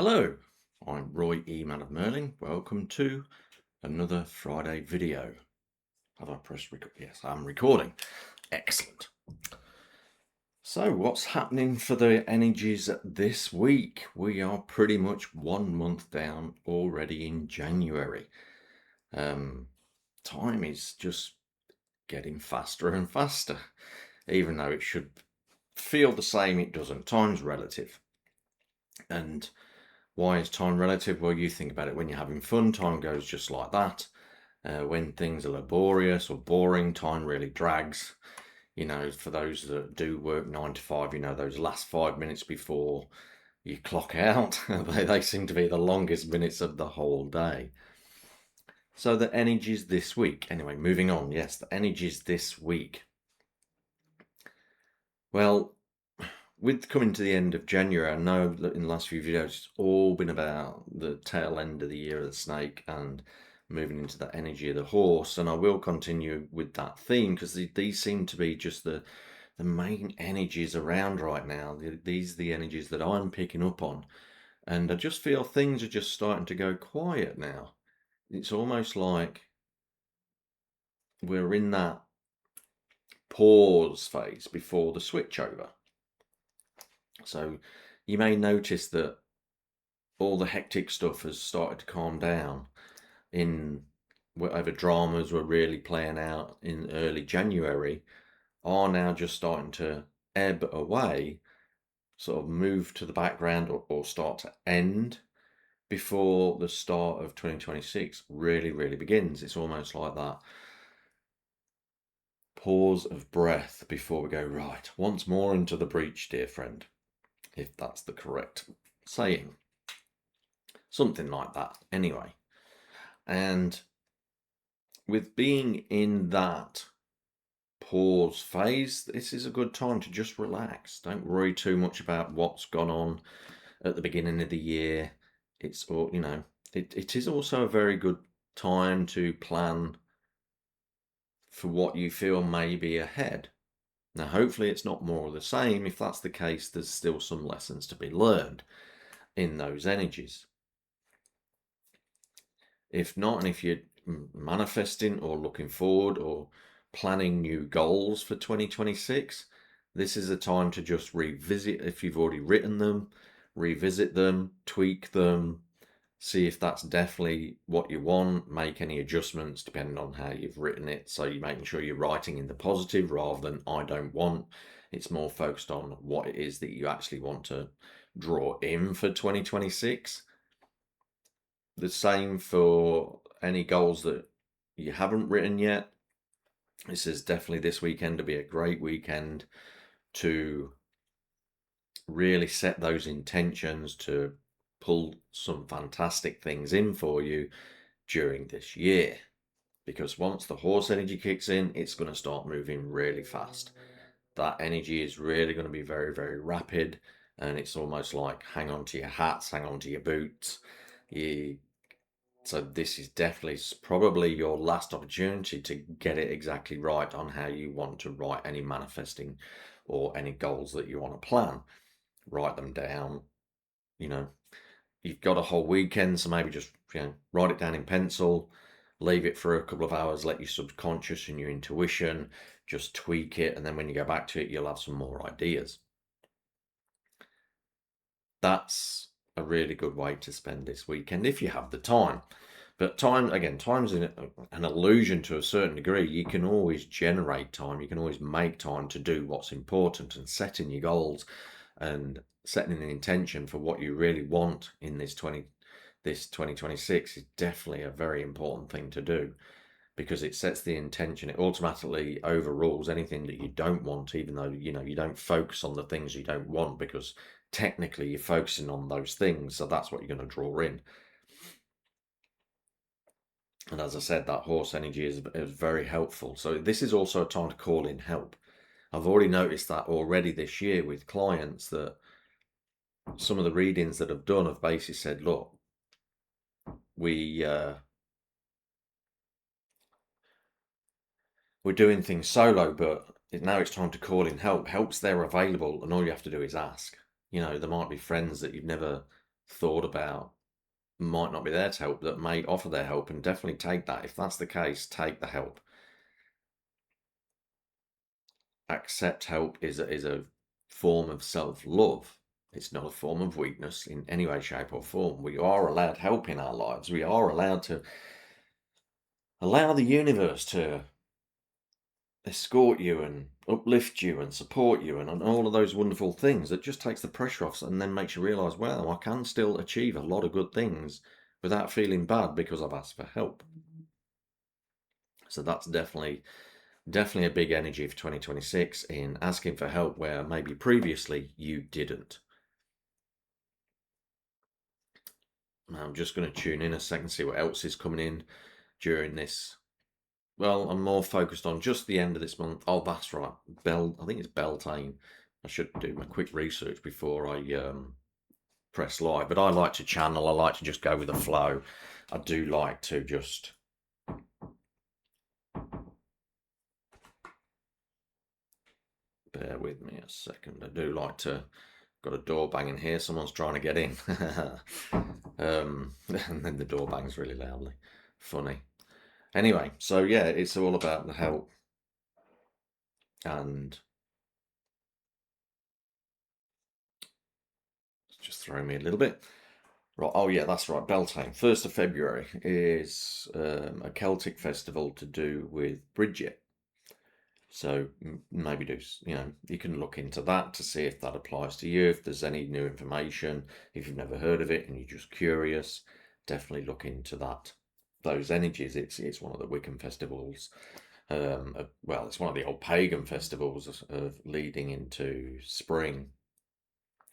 Hello, I'm Roy Man of Merlin. Welcome to another Friday video. Have I pressed record? Yes, I'm recording. Excellent. So, what's happening for the energies this week? We are pretty much 1 month down already in January. Time is just getting faster and faster, even though it should feel the same. It doesn't. Time's relative, and why is time relative? Well, you think about it when you're having fun, time goes just like that. When things are laborious or boring, time really drags. For those that do work 9 to 5, those last 5 minutes before you clock out, they seem to be the longest minutes of the whole day. So the energies this week, anyway, moving on. Yes, the energies this week. Well, with coming to the end of January, I know that in the last few videos, it's all been about the tail end of the year of the snake and moving into that energy of the horse. And I will continue with that theme because these seem to be just the main energies around right now. These are the energies that I'm picking up on. And I just feel things are just starting to go quiet now. It's almost like we're in that pause phase before the switch over. So you may notice that all the hectic stuff has started to calm down in whatever dramas were really playing out in early January are now just starting to ebb away, sort of move to the background or start to end before the start of 2026 really begins. It's almost like that pause of breath before we go, right, once more into the breach, dear friend, if that's the correct saying. Something like that, anyway. And with being in that pause phase, this is a good time to just relax. Don't worry too much about what's gone on at the beginning of the year. It's all, it is also a very good time to plan for what you feel may be ahead. Now, hopefully it's not more of the same. If that's the case, there's still some lessons to be learned in those energies. If not, and if you're manifesting or looking forward or planning new goals for 2026, this is a time to just revisit, if you've already written them, revisit them, tweak them, see if that's definitely what you want, make any adjustments depending on how you've written it. So you're making sure you're writing in the positive rather than I don't want. It's more focused on what it is that you actually want to draw in for 2026. The same for any goals that you haven't written yet. This is definitely this weekend to be a great weekend to really set those intentions to pull some fantastic things in for you during this year. Because once the horse energy kicks in, it's going to start moving really fast. That energy is really going to be very rapid, and it's almost like hang on to your hats, hang on to your boots. So this is definitely probably your last opportunity to get it exactly right on how you want to write any manifesting or any goals that you want to plan. Write them down. You've got a whole weekend, so maybe just write it down in pencil, leave it for a couple of hours, let your subconscious and your intuition just tweak it, and then when you go back to it, you'll have some more ideas. That's a really good way to spend this weekend if you have the time. But time, again, time's an illusion to a certain degree. You can always generate time. You can always make time to do what's important, and setting your goals and setting an intention for what you really want in this 2026 is definitely a very important thing to do, because it sets the intention. It automatically overrules anything that you don't want, even though you don't focus on the things you don't want, because technically you're focusing on those things, so that's what you're going to draw in. And as I said, that horse energy is very helpful. So this is also a time to call in help. I've already noticed that already this year with clients, that some of the readings that I've done have basically said, look, we're doing things solo, but now it's time to call in help. Help's there available, and all you have to do is ask. There might be friends that you've never thought about might not be there to help that may offer their help, and definitely take that. If that's the case, take the help. Accept help is a form of self-love. It's not a form of weakness in any way, shape, or form. We are allowed help in our lives. We are allowed to allow the universe to escort you and uplift you and support you and all of those wonderful things. It just takes the pressure off and then makes you realize, wow, I can still achieve a lot of good things without feeling bad because I've asked for help. So that's definitely a big energy for 2026 in asking for help where maybe previously you didn't. Now I'm just going to tune in a second, see what else is coming in during this. Well, I'm more focused on just the end of this month. Oh, that's right. I think it's Beltane. I should do my quick research before I press live. But I like to channel. I like to just go with the flow. I do like to just bear with me a second. I do like to. Got a door banging here. Someone's trying to get in. And then the door bangs really loudly. Funny. Anyway, so yeah, it's all about the help. And just throw me a little bit. Right, oh yeah, that's right, Beltane. 1st of February is a Celtic festival to do with Bridget. So maybe you can look into that to see if that applies to you, if there's any new information, if you've never heard of it and you're just curious, definitely look into that. Those energies, it's one of the Wiccan festivals. Well, it's one of the old pagan festivals of leading into spring.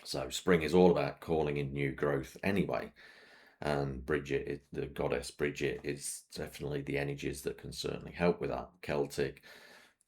So spring is all about calling in new growth anyway. And Bridget, the goddess Bridget, is definitely the energies that can certainly help with that. Celtic,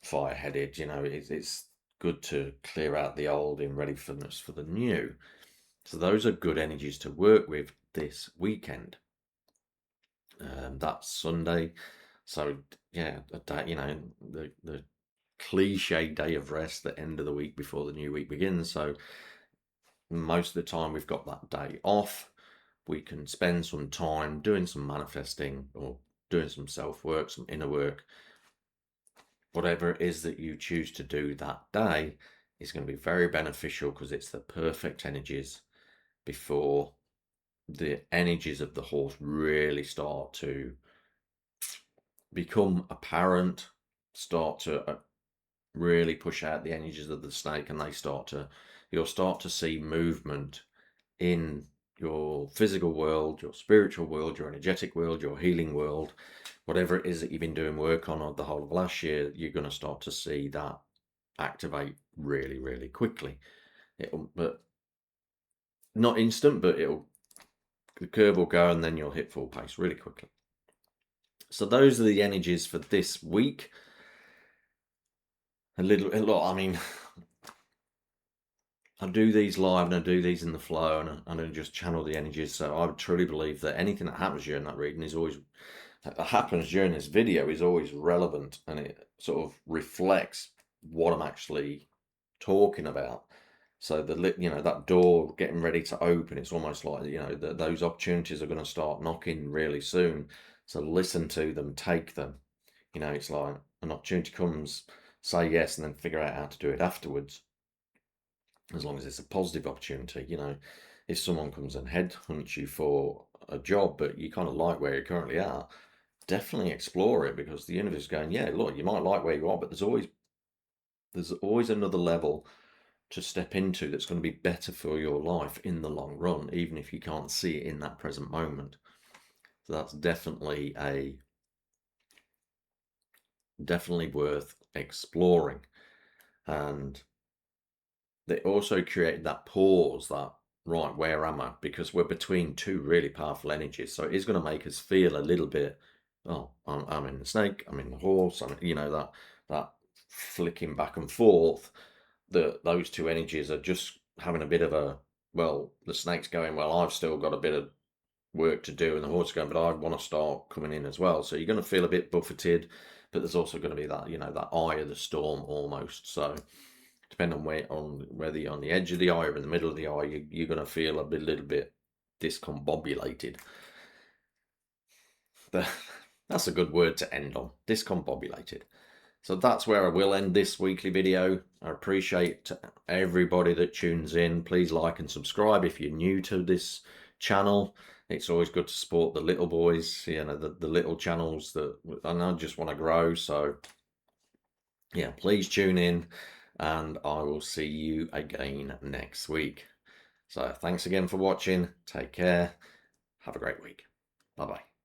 fire-headed, it's good to clear out the old in readiness for the new. So those are good energies to work with this weekend. That's Sunday. So yeah, the cliche day of rest, the end of the week before the new week begins. So most of the time we've got that day off. We can spend some time doing some manifesting or doing some self-work, some inner work. Whatever it is that you choose to do that day is going to be very beneficial because it's the perfect energies before the energies of the horse really start to become apparent, start to really push out the energies of the snake, and you'll start to see movement in your physical world, your spiritual world, your energetic world, your healing world, whatever it is that you've been doing work on the whole of last year, you're going to start to see that activate really, really quickly. But not instant, but the curve will go and then you'll hit full pace really quickly. So those are the energies for this week. A lot. I mean, I do these live and I do these in the flow and I just channel the energies. So I would truly believe that anything that happens during that reading happens during this video is always relevant, and it sort of reflects what I'm actually talking about. So that door getting ready to open, it's almost like, those opportunities are going to start knocking really soon. So listen to them, take them. It's like an opportunity comes, say yes, and then figure out how to do it afterwards. As long as it's a positive opportunity, if someone comes and headhunts you for a job, but you kind of like where you currently are, definitely explore it, because the universe is going, yeah, look, you might like where you are, but there's always another level to step into that's going to be better for your life in the long run, even if you can't see it in that present moment. So that's definitely worth exploring. And they also create that pause, that, right, where am I? Because we're between two really powerful energies. So it is going to make us feel a little bit, oh, I'm in the snake, I'm in the horse, that flicking back and forth. Those two energies are just having a bit of a, well, the snake's going, well, I've still got a bit of work to do, and the horse is going, but I want to start coming in as well. So you're going to feel a bit buffeted, but there's also going to be that, that eye of the storm almost. So depending on whether you're on the edge of the eye or in the middle of the eye, you're going to feel a little bit discombobulated. That's a good word to end on, discombobulated. So that's where I will end this weekly video. I appreciate everybody that tunes in. Please like and subscribe if you're new to this channel. It's always good to support the little boys, you know, the little channels that, and I just want to grow. So yeah, please tune in, and I will see you again next week. So thanks again for watching. Take care. Have a great week. Bye-bye.